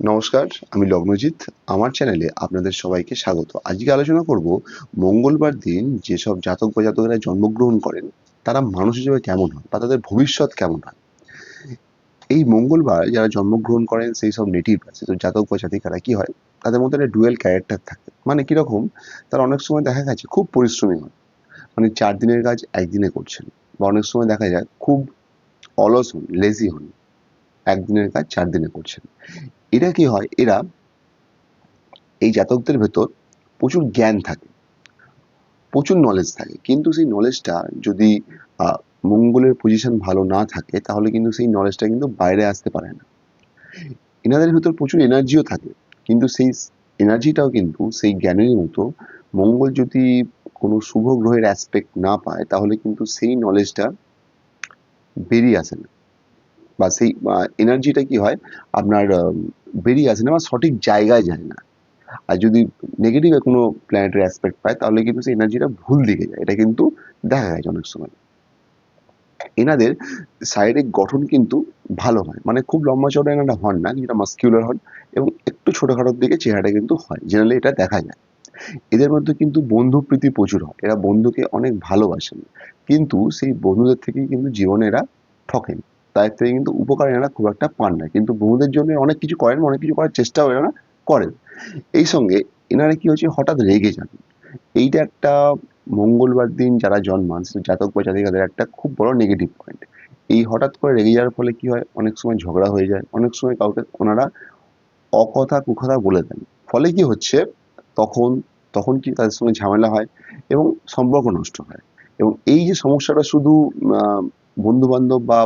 নমস্কার, আমি লগ্নজিৎ। আমার চ্যানেলে আপনাদের সবাইকে স্বাগত। আজকে আলোচনা করব মঙ্গলবার দিন যেসব জাতক বা জাতকেরা জন্মগ্রহণ করেন তারা মানুষ হিসেবে কেমন হয় বা তাদের ভবিষ্যৎ কেমন হয়। এই মঙ্গলবার যারা জন্মগ্রহণ করেন সেই সব নেটিভ সেসব জাতক বা জাতিকারা কি হয়, তাদের মধ্যে একটা ডুয়েল ক্যারেক্টার থাকে। মানে কিরকম, তারা অনেক সময় দেখা গেছে খুব পরিশ্রমী হন, মানে 4 দিনের কাজ 1 দিনে করছেন, বা অনেক সময় দেখা যায় খুব অলস হন, লেজি হন, 1 দিনের কাজ 4 দিনে করছেন। এরা কি হয়, এরা এই জাতকদের ভেতর প্রচুর জ্ঞান থাকে, প্রচুর নলেজ থাকে, কিন্তু সেই নলেজটা যদি মঙ্গলের পজিশন ভালো না থাকে তাহলে কিন্তু সেই নলেজটা কিন্তু বাইরে আসতে পারে না। এনাদের ভেতর প্রচুর এনার্জিও থাকে, কিন্তু সেই এনার্জিটাও কিন্তু সেই জ্ঞানের মতো মঙ্গল যদি কোনো শুভ গ্রহের অ্যাসপেক্ট না পায় তাহলে কিন্তু সেই নলেজটা বেরিয়ে আসে না, বা সেই এনার্জিটা কি হয় আপনার বেরিয়ে আসে না বা সঠিক জায়গায় যায় না। আর যদি নেগেটিভ কোনো প্ল্যানেটের অ্যাসপেক্ট পায় তাহলে কিন্তু সেই এনার্জিটা ভুল দিকে যায়। এটা কিন্তু দেখা গেছে অনেক সময়। এনাদের শারীরিক গঠন কিন্তু ভালো হয়, মানে খুব লম্বা চওড়া এনারা হন না, কিছুটা মাস্কিউলার হন এবং একটু ছোটখাটোর দিকে চেহারাটা কিন্তু হয়, জেনারেলি এটা দেখা যায়। এদের মধ্যে কিন্তু বন্ধুপ্রীতি প্রচুর হয়, এরা বন্ধুকে অনেক ভালোবাসেন, কিন্তু সেই বন্ধুদের থেকেই কিন্তু জীবনে এরা ঠকেন। তাদের থেকে কিন্তু উপকার এনারা খুব একটা পান না, কিন্তু বন্ধুদের জন্য অনেক কিছু করেন, অনেক কিছু করার চেষ্টাও এনারা করেন। এই সঙ্গে এনারা কি হচ্ছে, হঠাৎ রেগে যান। এইটা একটা মঙ্গলবার দিন যারা জন্মান জাতক বা জাতিকাদের একটা খুব বড় নেগেটিভ পয়েন্ট। এই হঠাৎ করে রেগে যাওয়ার ফলে কি হয়, অনেক সময় ঝগড়া হয়ে যায়, অনেক সময় কাউকে ওনারা অকথা কুকথা বলে দেন। ফলে কি হচ্ছে, তখন তখন কি তাদের সঙ্গে ঝামেলা হয় এবং সম্পর্ক নষ্ট হয়। এবং এই যে সমস্যাটা শুধু বন্ধু বান্ধব বা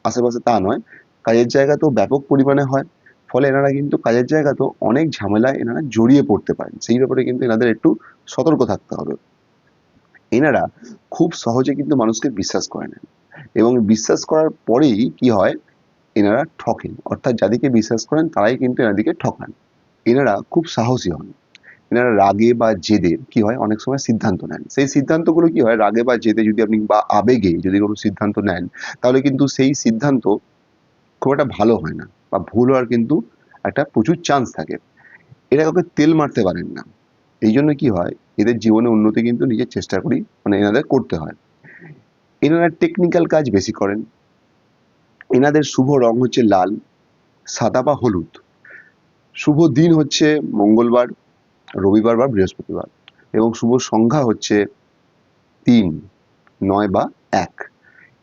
আশেপাশে তা নয়, কাজের জায়গাতেও ব্যাপক পরিমাণে হয়। ফলে এনারা কিন্তু কাজের জায়গাতেও অনেক ঝামেলায় এনারা জড়িয়ে পড়তে পারেন। সেই ব্যাপারে কিন্তু এনাদের একটু সতর্ক থাকতে হবে। এনারা খুব সহজে কিন্তু মানুষকে বিশ্বাস করে নেন, এবং বিশ্বাস করার পরেই কি হয়, এনারা ঠকেন। অর্থাৎ যাদেরকে বিশ্বাস করেন তারাই কিন্তু এনাদেরকে ঠকান। এনারা খুব সাহসী হন। এনারা রাগে বা জেদে কি হয়, অনেক সময় সিদ্ধান্ত নেন। সেই সিদ্ধান্তগুলো কি হয়, রাগে বা জেদে যদি আপনি বা আবেগে যদি কোনো সিদ্ধান্ত নেন, তাহলে কিন্তু সেই সিদ্ধান্ত খুব একটা ভালো হয় না, বা ভুল হওয়ার কিন্তু একটা প্রচুর চান্স থাকে। এরা কাউকে তেল মারতে পারেন না। এই জন্য কি হয়, এদের জীবনে উন্নতি কিন্তু নিজের চেষ্টা করেই মানে এনাদের করতে হয়। এনারা টেকনিক্যাল কাজ বেশি করেন। এনাদের শুভ রং হচ্ছে লাল, সাদা বা হলুদ। শুভ দিন হচ্ছে মঙ্গলবার, রবিবার বা বৃহস্পতিবার, এবং শুভ সংখ্যা হচ্ছে ৩, ৯ বা ১।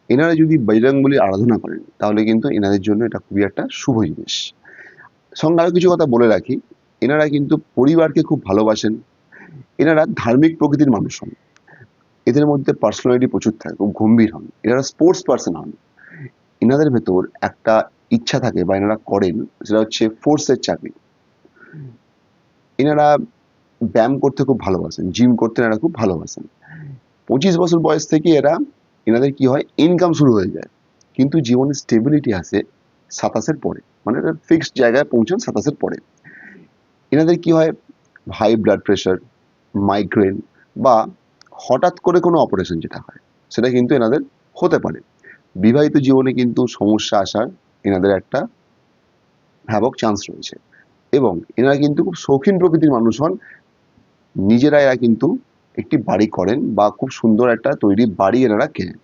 এনারা যদি বজরংবলীর আরাধনা করেন তাহলে কিন্তু এনাদের জন্য এটা খুবই একটা শুভ জিনিস। সঙ্গে আরো কিছু কথা বলে রাখি, এনারা কিন্তু পরিবারকে খুব ভালোবাসেন। এনারা ধার্মিক প্রকৃতির মানুষ হন। এদের মধ্যে পার্সোনালিটি প্রচুর থাকে, খুব গম্ভীর হন। এনারা স্পোর্টস পার্সন হন। এনাদের ভেতর একটা ইচ্ছা থাকে বা এনারা করেন, সেটা হচ্ছে ফোর্সের চাকরি। এনারা ব্যায়াম করতে খুব ভালোবাসেন, জিম করতে এনারা খুব ভালোবাসেন। 25 বছর বয়স থেকে এনাদের কি হয়, ইনকাম শুরু হয়ে যায়, কিন্তু জীবনে স্টেবিলিটি আসে 27-এর পরে, মানে একটা ফিক্সড জায়গায় পৌঁছান 27-এর পরে। এনাদের কি হয়, হাই ব্লাড প্রেশার, মাইগ্রেন, বা হঠাৎ করে কোনো অপারেশন যেটা হয় সেটা কিন্তু এনাদের হতে পারে। বিবাহিত জীবনে কিন্তু সমস্যা আসার এনাদের একটা ভয়াবহ চান্স রয়েছে। এবং এনারা কিন্তু খুব শৌখিন প্রকৃতির মানুষ হন। নিজেরা এরা কিন্তু একটি বাড়ি করেন বা খুব সুন্দর একটা তৈরি বাড়ি এনারা কেনেন।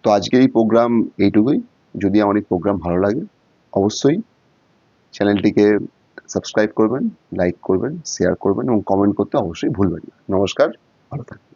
তো আজকের এই প্রোগ্রাম এইটুকুই। যদি আমার এই প্রোগ্রাম ভালো লাগে অবশ্যই চ্যানেলটিকে সাবস্ক্রাইব করবেন, লাইক করবেন, শেয়ার করবেন এবং কমেন্ট করতে অবশ্যই ভুলবেন না। নমস্কার, ভালো থাকবেন।